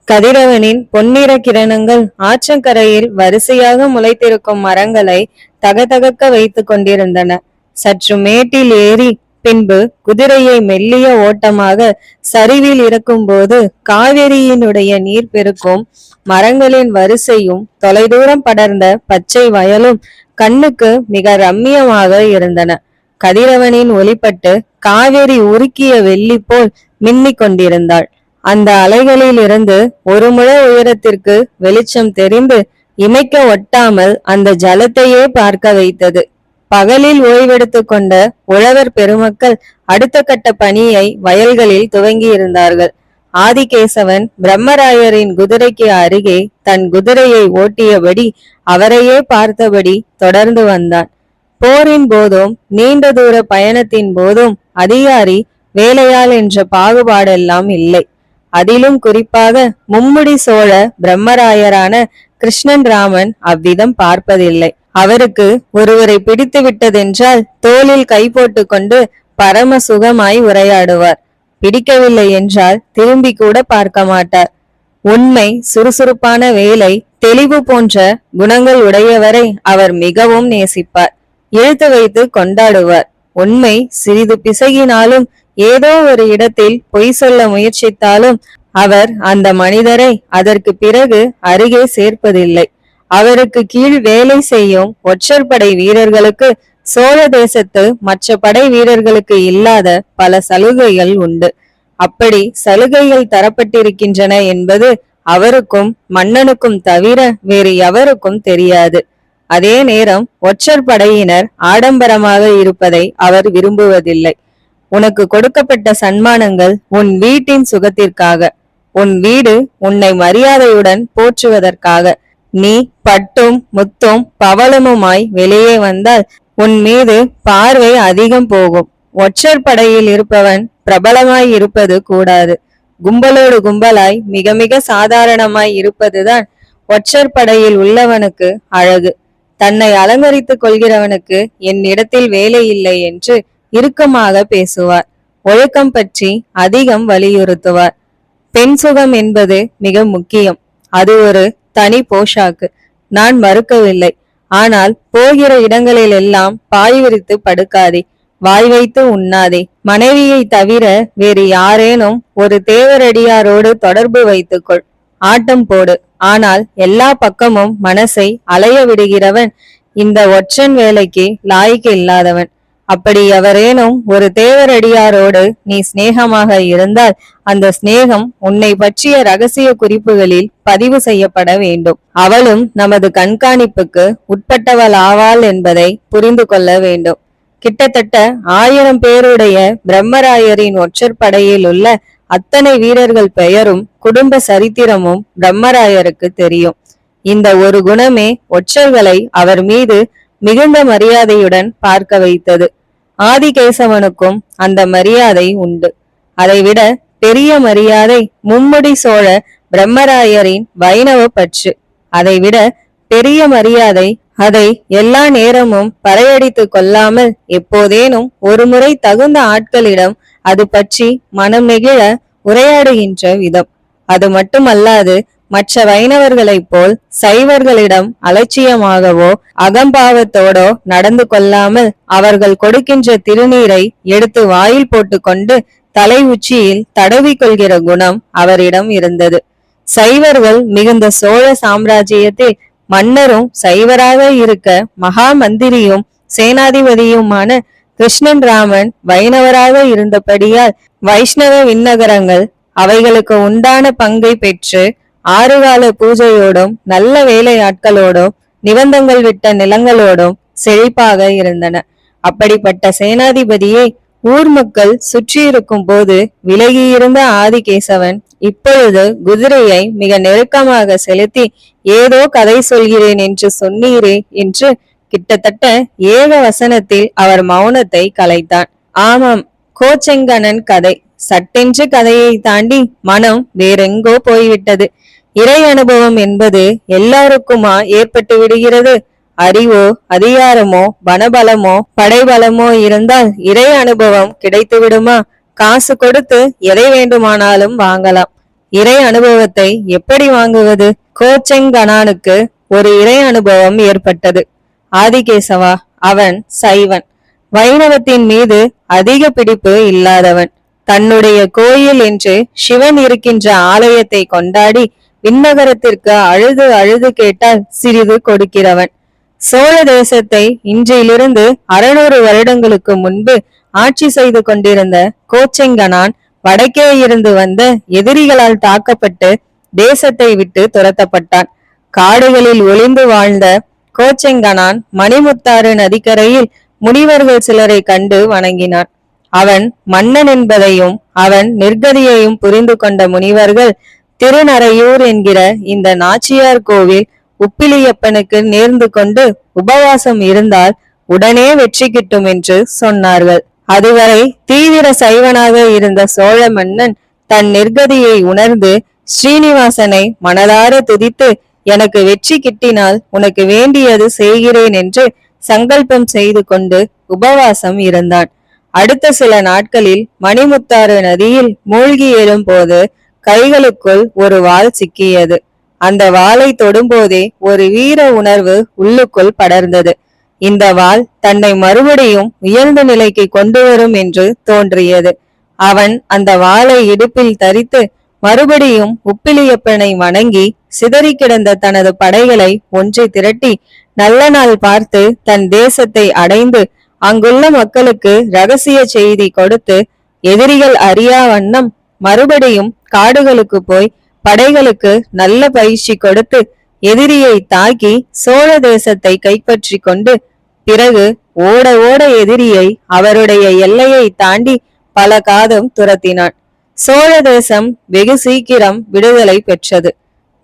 கதிரவனின் பொன்னிற கிரணங்கள் ஆற்றங்கரையில் வரிசையாக முளைத்திருக்கும் மரங்களை தகதகக்க வைத்துக் கொண்டிருந்தன. சற்று மேட்டில் ஏறி பின்பு குதிரையை மெல்லிய ஓட்டமாக சரிவில் இருக்கும்போது காவிரியினுடைய நீர் பெருக்கும் மரங்களின் வரிசையும் தொலைதூரம் படர்ந்த பச்சை வயலும் கண்ணுக்கு மிக ரம்மியமாக இருந்தன. கதிரவனின் ஒளிப்பட்டு காவேரி உருக்கிய வெள்ளி போல் மின்னிக் கொண்டிருந்தாள். அந்த அலைகளில் இருந்து ஒரு முழ உயரத்திற்கு வெளிச்சம் தெரிந்து இமைக்க ஒட்டாமல் அந்த ஜலத்தையே பார்க்க வைத்தது. பகலில் ஓய்வெடுத்து கொண்ட உழவர் பெருமக்கள் அடுத்த கட்ட பணியை வயல்களில் துவங்கி இருந்தார்கள். ஆதிகேசவன் பிரம்மராயரின் குதிரைக்கு அருகே தன் குதிரையை ஓட்டியபடி அவரையே பார்த்தபடி தொடர்ந்து வந்தான். போரின் போதும் நீண்ட தூர பயணத்தின் போதும் அதிகாரி வேலையாள் என்ற பாகுபாடெல்லாம் இல்லை. அதிலும் குறிப்பாக மும்முடி சோழ பிரம்மராயரான கிருஷ்ணன் ராமன் அவ்விதம் பார்ப்பதில்லை. அவருக்கு ஒருவரை பிடித்து விட்டதென்றால் தோளில் கை போட்டு கொண்டு பரம சுகமாய் உரையாடுவார். பிடிக்கவில்லை என்றால் திரும்பி கூட பார்க்க மாட்டார். உண்மை, சுறுசுறுப்பான வேலை, தெளிவு போன்ற குணங்கள் உடையவரை அவர் மிகவும் நேசிப்பார். இழுத்து வைத்து கொண்டாடுவார். உண்மை சிறிது பிசகினாலும் ஏதோ ஒரு இடத்தில் பொய் சொல்ல முயற்சித்தாலும் அவர் அந்த மனிதரை அதற்கு பிறகு அருகே சேர்ப்பதில்லை. அவருக்கு கீழ் வேலை செய்யும் ஒற்றற்படை வீரர்களுக்கு சோழ தேசத்து மற்ற படை வீரர்களுக்கு இல்லாத பல சலுகைகள் உண்டு. அப்படி சலுகைகள் தரப்பட்டிருக்கின்றன என்பது அவருக்கும் மன்னனுக்கும் தவிர வேறு எவருக்கும் தெரியாது. அதே நேரம் ஒற்றர் படையினர் ஆடம்பரமாக இருப்பதை அவர் விரும்புவதில்லை. உனக்கு கொடுக்கப்பட்ட சன்மானங்கள் உன் வீட்டின் சுகத்திற்காக, உன் வீடு உன்னை மரியாதையுடன் போற்றுவதற்காக. நீ பட்டும் முத்தும் பவளமுமாய் வெளியே வந்தால் உன் மீது பார்வை அதிகம் போகும். ஒற்றர் படையில் இருப்பவன் பிரபலமாய் இருப்பது கூடாது. கும்பலோடு கும்பலாய் மிக மிக சாதாரணமாய் இருப்பதுதான் ஒற்றர் படையில் உள்ளவனுக்கு அழகு. தன்னை அலங்கரித்துக் கொள்கிறவனுக்கு என் இடத்தில் வேலை இல்லை என்று இறுக்கமாக பேசுவார். ஒழுக்கம் பற்றி அதிகம் வலியுறுத்துவார். பெண் சுகம் என்பது மிக முக்கியம். அது ஒரு தனி போஷாக்கு. நான் மறுக்கவில்லை. ஆனால் போகிற இடங்களில் எல்லாம் பாய் விரித்து படுக்காதே, வாய் வைத்து உண்ணாதே. மனைவியை தவிர வேறு யாரேனும் ஒரு தேவரடியாரோடு தொடர்பு வைத்துக்கொள். ஆட்டம் போடு. ஆனால் எல்லா பக்கமும் மனசை அலைய விடுகிறவன் இந்த ஒற்றன் வேலைக்கு லாய்க்கு இல்லாதவன். அப்படி எவரேனும் ஒரு தேவரடியாரோடு நீ சிநேகமாக இருந்தால் அந்த சிநேகம் உன்னை பற்றிய ரகசிய குறிப்புகளில் பதிவு செய்யப்பட வேண்டும். அவளும் நமது கண்காணிப்புக்கு உட்பட்டவள் ஆவாள் என்பதை புரிந்து கொள்ள வேண்டும். கிட்டத்தட்ட 1000 பேருடைய பிரம்மராயரின் ஒற்றர் படையில் உள்ள அத்தனை வீரர்கள் பெயரும் குடும்ப சரித்திரமும் பிரம்மராயருக்கு தெரியும். இந்த ஒரு குணமே ஒற்றர்களை அவர் மீது மிகுந்த மரியாதையுடன் பார்க்க வைத்தது. ஆதிகேசவனுக்கும் அந்த மரியாதை உண்டு. அதைவிட பெரிய மரியாதை மும்முடி சோழ பிரம்மராயரின் வைணவ பற்று. அதைவிட பெரிய மரியாதை அதை எல்லா நேரமும் பறையடித்து கொள்ளாமல் எப்போதேனும் ஒரு முறை தகுந்த ஆட்களிடம் அது பற்றி மனம் நெகிழ உரையாடுகின்ற விதம். அது மட்டுமல்லாது மற்ற வைணவர்களைப் போல் சைவர்களிடம் அலட்சியமாகவோ அகம்பாவத்தோடோ நடந்து கொள்ளாமல் அவர்கள் கொடுக்கின்ற திருநீரை எடுத்து வாயில் போட்டுக்கொண்டு தலை உச்சியில் தடவி கொள்கிற குணம் அவரிடம் இருந்தது. சைவர்கள் மிகுந்த சோழ சாம்ராஜ்யத்தில் மன்னரும் சைவராக இருக்க மகா மந்திரியும் சேனாதிபதியுமான கிருஷ்ணன் ராமன் வைணவராக இருந்தபடியால் வைஷ்ணவ விண்ணகரங்கள் அவைகளுக்கு உண்டான பங்கை பெற்று 6 கால பூஜையோடும் நல்ல வேலையாட்களோடும் நிபந்தங்கள் விட்ட நிலங்களோடும் செழிப்பாக இருந்தன. அப்படிப்பட்ட சேனாதிபதியை ஊர் மக்கள் சுற்றியிருக்கும் போது விலகியிருந்த ஆதிகேசவன் இப்பொழுது குதிரையை மிக நெருக்கமாக செலுத்தி ஏதோ கதை சொல்கிறேன் என்று சொன்னீரே என்று கிட்டத்தட்ட ஏக வசனத்தில் அவர் மௌனத்தை கலைத்தான். ஆமாம், கோச்செங்கணன் கதை. சட்டென்று கதையை தாண்டி மனம் வேறெங்கோ போய்விட்டது. இறை அனுபவம் என்பது எல்லாருக்குமா ஏற்பட்டு விடுகிறது? அறிவோ அதிகாரமோ பணபலமோ படைபலமோ இருந்தால் இறை அனுபவம் கிடைத்து விடுமா? காசு கொடுத்து எதை வேண்டுமானாலும் வாங்கலாம். இறை அனுபவத்தை எப்படி வாங்குவது? கோச்செங்கனானுக்கு ஒரு இறை அனுபவம் ஏற்பட்டது. ஆதிகேசவா, அவன் சைவன். வைணவத்தின் மீது அதிக பிடிப்பு இல்லாதவன். தன்னுடைய கோயில் என்று சிவன் இருக்கின்ற ஆலயத்தை கொண்டாடி விண்ணகரத்திற்கு அழுது அழுது கேட்டால் சிறிது கொடுக்கிறவன். சோழ தேசத்தை இன்றிலிருந்து 600 வருடங்களுக்கு முன்பு ஆட்சி செய்து கொண்டிருந்த கோச்செங்கனான் வடக்கே இருந்து வந்த எதிரிகளால் தாக்கப்பட்டு தேசத்தை விட்டு துரத்தப்பட்டான். காடுகளில் ஒளிந்து வாழ்ந்த கோச்செங்கனான் மணிமுத்தாறு நதிக்கரையில் முனிவர்கள் சிலரை கண்டு வணங்கினான். அவன் மன்னன் என்பதையும் அவன் நிர்கதியையும் புரிந்து கொண்ட முனிவர்கள் திருநறையூர் என்கிற இந்த நாச்சியார் கோவில் உப்பிலியப்பனுக்கு நேர்ந்து கொண்டு உபவாசம் இருந்தால் உடனே வெற்றி கிட்டும் என்று சொன்னார்கள். அதுவரை தீவிர சைவனாக இருந்த சோழ மன்னன் தன் நிர்கதியை உணர்ந்து ஸ்ரீனிவாசனை மனதார துதித்து, எனக்கு வெற்றி கிட்டினால் உனக்கு வேண்டியது செய்கிறேன் என்று சங்கல்பம் செய்து கொண்டு உபவாசம் இருந்தான். அடுத்த சில நாட்களில் மணிமுத்தாறு நதியில் மூழ்கி எழும் போது கைகளுக்குள் ஒரு வாள் சிக்கியது. அந்த வாளை தொடும்போதே ஒரு வீர உணர்வு உள்ளுக்குள் படர்ந்தது. இந்த வாள் தன்னை மறுபடியும் உயர்ந்த நிலைக்கு கொண்டு வரும் என்று தோன்றியது. அவன் அந்த வாளை இடுப்பில் தரித்து மறுபடியும் உப்பிலியப்பனை வணங்கி சிதறி கிடந்த தனது படைகளை ஒன்றை திரட்டி நல்ல நாள் பார்த்து தன் தேசத்தை அடைந்து அங்குள்ள மக்களுக்கு ரகசிய செய்தி கொடுத்து எதிரிகள் அறியா வண்ணம் மறுபடியும் காடுகளுக்கு போய் படைகளுக்கு நல்ல பயிற்சி கொடுத்து எதிரியை தாக்கி சோழ தேசத்தை கைப்பற்றி கொண்டு பிறகு ஓட ஓட எதிரியை அவருடைய எல்லையை தாண்டி பல காதம் துரத்தினான். சோழ தேசம் வெகு சீக்கிரம் விடுதலை பெற்றது.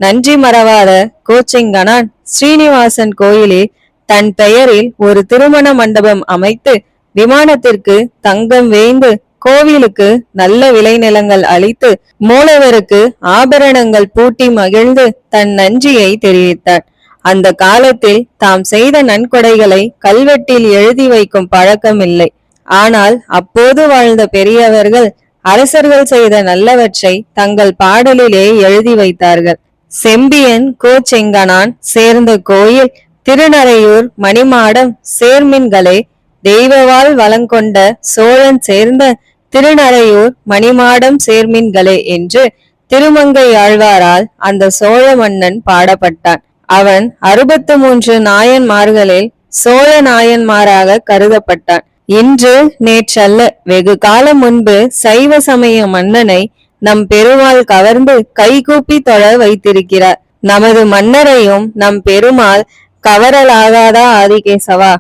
நன்றி மறவாத கோச்செங்கனான் ஸ்ரீனிவாசன் கோயிலில் தன் பெயரில் ஒரு திருமண மண்டபம் அமைத்து விமானத்திற்கு தங்கம் வேய்ந்து கோவிலுக்கு நல்ல விளைநிலங்கள் அளித்து மூலவருக்கு ஆபரணங்கள் பூட்டி மகிழ்ந்து தன் நன்றியை தெரிவித்தார். அந்த காலத்தில் தாம் செய்த நன்கொடைகளை கல்வெட்டில் எழுதி வைக்கும் பழக்கம் இல்லை. ஆனால் அப்போது வாழ்ந்த பெரியவர்கள் அரசர்கள் செய்த நல்லவற்றை தங்கள் பாடலிலே எழுதி வைத்தார்கள். செம்பியன் கோச்செங்கனான் சேர்ந்த கோயில் திருநறையூர் மணிமாடம் சேர்மின்களே, தெய்வவாள் வளங்கொண்ட சோழன் சேர்ந்த திருநறையூர் மணிமாடம் சேர்மின்களே என்று திருமங்கை ஆழ்வாரால் அந்த சோழ மன்னன் பாடப்பட்டான். அவன் 63 நாயன்மார்களில் சோழ நாயன்மாராக கருதப்பட்டான். இன்று நேற்றல்ல, வெகு காலம் முன்பு சைவ சமய மன்னனை நம் பெருமாள் கவர்ந்து கைகூப்பி தொழ வைத்திருக்கிறார். நமது மன்னரையும் நம் பெருமாள் கவரலாகாதா ஆதிகேசவா?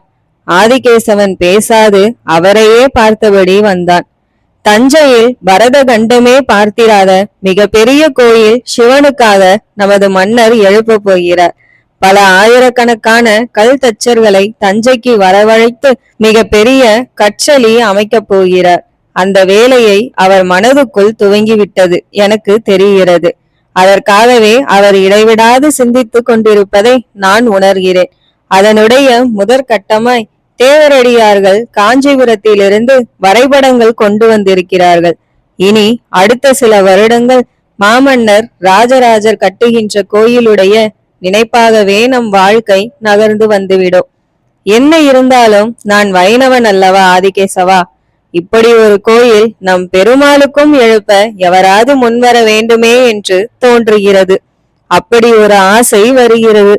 ஆதிகேசவன் பேசாது அவரையே பார்த்தபடி வந்தான். தஞ்சையில் பரத கண்டமே பார்த்திராத மிக பெரிய கோயில் சிவனுக்காக நமது மன்னர் எழுப்ப போகிறார். பல ஆயிரக்கணக்கான கல் தச்சர்களை தஞ்சைக்கு வரவழைத்து மிக பெரிய கற்றளி அமைக்கப் போகிறார். அந்த வேலையை அவர் மனதுக்குள் துவங்கிவிட்டது எனக்கு தெரிகிறது. அதற்காகவே அவர் இடைவிடாது சிந்தித்துக் கொண்டிருப்பதை நான் உணர்கிறேன். அதனுடைய முதற்கட்டமாய் தேவரடியார்கள் காஞ்சிபுரத்திலிருந்து வரைபடங்கள் கொண்டு வந்திருக்கிறார்கள். இனி அடுத்த சில வருடங்கள் மாமன்னர் ராஜராஜர் கட்டுகின்ற கோயிலுடைய நினைப்பாகவே நம் வாழ்க்கை நகர்ந்து வந்துவிடும். என்ன இருந்தாலும் நான் வைணவன் அல்லவா ஆதிகேசவா? இப்படி ஒரு கோயில் நம் பெருமாளுக்கும் எழுப்ப எவராது முன்வர வேண்டுமே என்று தோன்றுகிறது. அப்படி ஒரு ஆசை வருகிறது.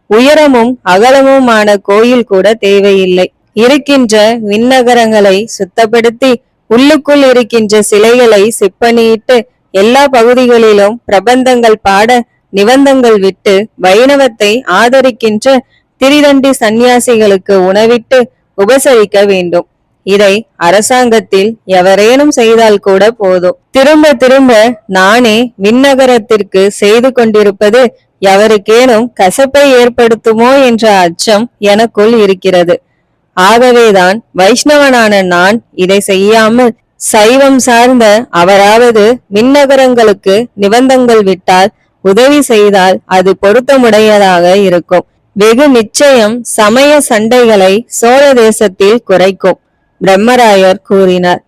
உயரமும் அகலமுமான கோயில் கூட தேவையில்லை. இருக்கின்ற விண்ணகரங்களை சுத்தப்படுத்தி உள்ளுக்குள் இருக்கின்ற சிலைகளை செப்பனிட்டு எல்லா பகுதிகளிலும் பிரபந்தங்கள் பாட நிபந்தங்கள் விட்டு வைணவத்தை ஆதரிக்கின்ற திரிதண்டி சந்நியாசிகளுக்கு உணவிட்டு உபசரிக்க வேண்டும். இதை அரசாங்கத்தில் எவரேனும் செய்தால் கூட போதும். திரும்ப திரும்ப நானே விண்ணகரத்திற்கு செய்து கொண்டிருப்பது எவருக்கேனும் கசப்பை ஏற்படுத்துமோ என்ற அச்சம் எனக்குள் இருக்கிறது. ஆகவேதான் வைஷ்ணவனான நான் இதை செய்யாமல் சைவம் சார்ந்த அவராவது விண்ணகரங்களுக்கு நிபந்தங்கள் விட்டால் உதவி செய்தால் அது பொருத்தமுடையதாக இருக்கும். வெகு நிச்சயம் சமய சண்டைகளை சோழ தேசத்தில் குறைக்கும். பிரம்மராயர் கூறினார்.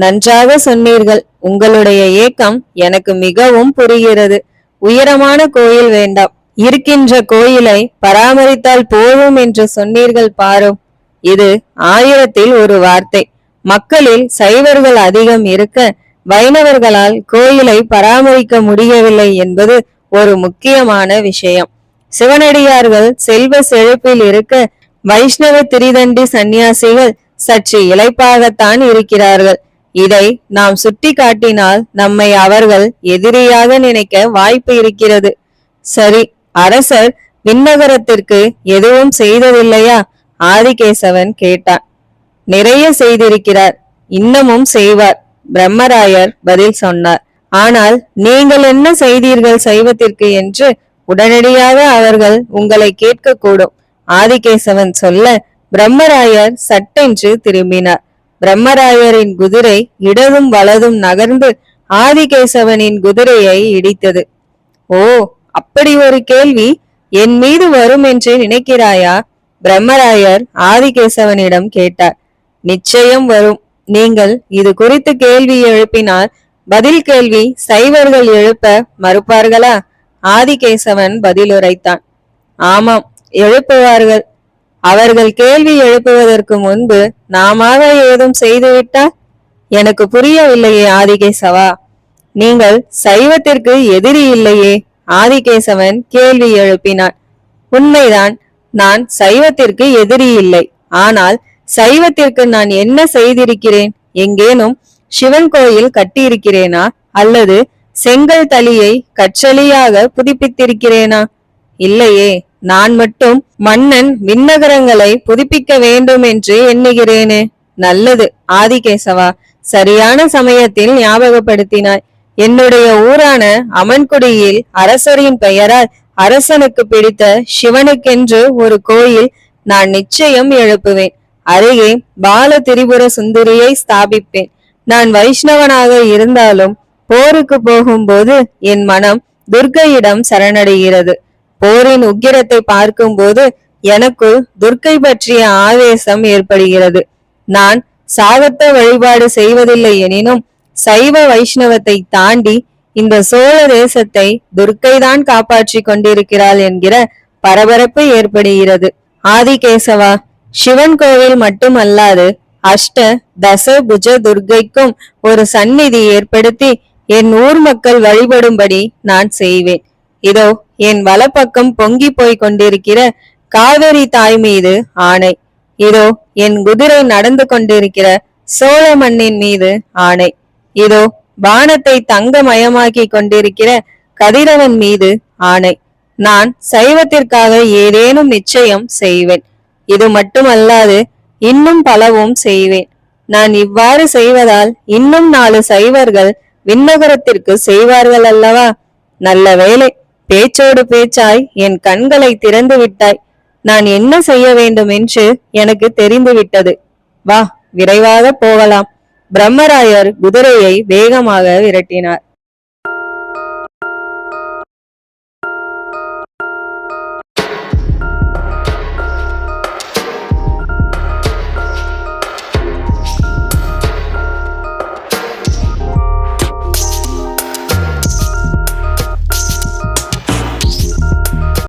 நன்றாக சொன்னீர்கள். உங்களுடைய ஏக்கம் எனக்கு மிகவும் புரிகிறது. உயரமான கோயில் வேண்டாம், இருக்கின்ற கோயிலை பராமரித்தால் போதும் என்று சொன்னீர்கள் பாரும். இது 1000ல் ஒரு வார்த்தை. மக்களில் சைவர்கள் அதிகம் இருக்க வைணவர்களால் கோயிலை பராமரிக்க முடியவில்லை என்பது ஒரு முக்கியமான விஷயம். சிவனடியார்கள் செல்வ செழிப்பில் இருக்க வைஷ்ணவ திரிதண்டி சந்நியாசிகள் சற்று இளைப்பாகத்தான் இருக்கிறார்கள். இதை நாம் சுட்டி காட்டினால் நம்மை அவர்கள் எதிரியாக நினைக்க வாய்ப்பு இருக்கிறது. சரி, அரசர் விண்ணகரத்திற்கு எதுவும் செய்ததில்லையா? ஆதிகேசவன் கேட்டான். நிறைய செய்திருக்கிறார், இன்னமும் செய்வார், பிரம்மராயர் பதில் சொன்னார். ஆனால் நீங்கள் என்ன செய்தீர்கள் சைவத்திற்கு என்று உடனடியாக அவர்கள் உங்களை கேட்கக்கூடும். ஆதிகேசவன் சொல்ல பிரம்மராயர் சட்டென்று திரும்பினார். பிரம்மராயரின் குதிரை இடதும் வலதும் நகர்ந்து ஆதிகேசவனின் குதிரையை இடித்தது. ஓ, அப்படி ஒரு கேள்வி என் மீது வரும் என்று நினைக்கிறாயா? பிரம்மராயர் ஆதிகேசவனிடம் கேட்டார். நிச்சயம் வரும். நீங்கள் இது குறித்து கேள்வி எழுப்பினால் பதில் கேள்வி சைவர்கள் எழுப்ப மறுப்பார்களா? ஆதிகேசவன் பதிலுரைத்தான். ஆமாம், எழுப்புவார்கள். அவர்கள் கேள்வி எழுப்புவதற்கு முன்பு நாமாக ஏதும் செய்துவிட்டால்? எனக்கு புரியவில்லையே ஆதிகேசவா. நீங்கள் சைவத்திற்கு எதிரி இல்லையே? ஆதிகேசவன் கேள்வி எழுப்பினான். உண்மைதான், நான் சைவத்திற்கு எதிரி இல்லை. ஆனால் சைவத்திற்கு நான் என்ன செய்திருக்கிறேன்? எங்கேனும் சிவன் கோயில் கட்டியிருக்கிறேனா? அல்லது செங்கல் தளியை கற்றளியாக புதுப்பித்திருக்கிறேனா? இல்லையே. நான் மட்டும் மன்னன் விண்ணகரங்களை புதுப்பிக்க வேண்டும் என்று எண்ணுகிறேனே. நல்லது ஆதிகேசவா, சரியான சமயத்தில் ஞாபகப்படுத்தினாய். என்னுடைய ஊரான அமன்குடியில் அரசரின் பெயரால் அரசனுக்கு பிடித்த சிவனுக்கென்று ஒரு கோயில் நான் நிச்சயம் எழுப்புவேன். அருகே பால திரிபுர சுந்தரியை ஸ்தாபிப்பேன். நான் வைஷ்ணவனாக இருந்தாலும் போருக்கு போகும்போது என் மனம் துர்க்கையிடம் சரணடைகிறது. போரின் உக்கிரத்தை பார்க்கும்போது எனக்கு துர்க்கை பற்றிய ஆவேசம் ஏற்படுகிறது. நான் சாகத்த வழிபாடு செய்வதில்லை எனினும் சைவ வைஷ்ணவத்தை தாண்டி இந்த சோழ தேசத்தை துர்க்கைதான் காப்பாற்றி கொண்டிருக்கிறாள் என்கிற பரபரப்பு ஏற்படுகிறது. ஆதிகேசவா, சிவன் கோவில் மட்டுமல்லாது அஷ்ட தச புஜ துர்க்கைக்கும் ஒரு சந்நிதி ஏற்படுத்தி என் ஊர் மக்கள் வழிபடும்படி நான் செய்வேன். இதோ என் வலப்பக்கம் பொங்கி போய் கொண்டிருக்கிற காவிரி தாய் மீது ஆணை. இதோ என் குதிரை நடந்து கொண்டிருக்கிற சோழ மண்ணின் மீது ஆணை. இதோ வானத்தை தங்கமயமாக்கி கொண்டிருக்கிற கதிரவன் மீது ஆணை. நான் சைவத்திற்காக ஏதேனும் நிச்சயம் செய்வேன். இது மட்டுமல்லாது இன்னும் பலவும் செய்வேன். நான் இவ்வாறு செய்வதால் இன்னும் 4 சைவர்கள் விண்ணகரத்திற்கு செய்வார்கள் அல்லவா? நல்ல வேளை, பேச்சோடு பேச்சாய் என் கண்களை திறந்து விட்டாய். நான் என்ன செய்ய வேண்டும் என்று எனக்கு தெரிந்து விட்டது. வா, விரைவாக போகலாம். பிரம்மராயர் குதிரையை வேகமாக விரட்டினார்.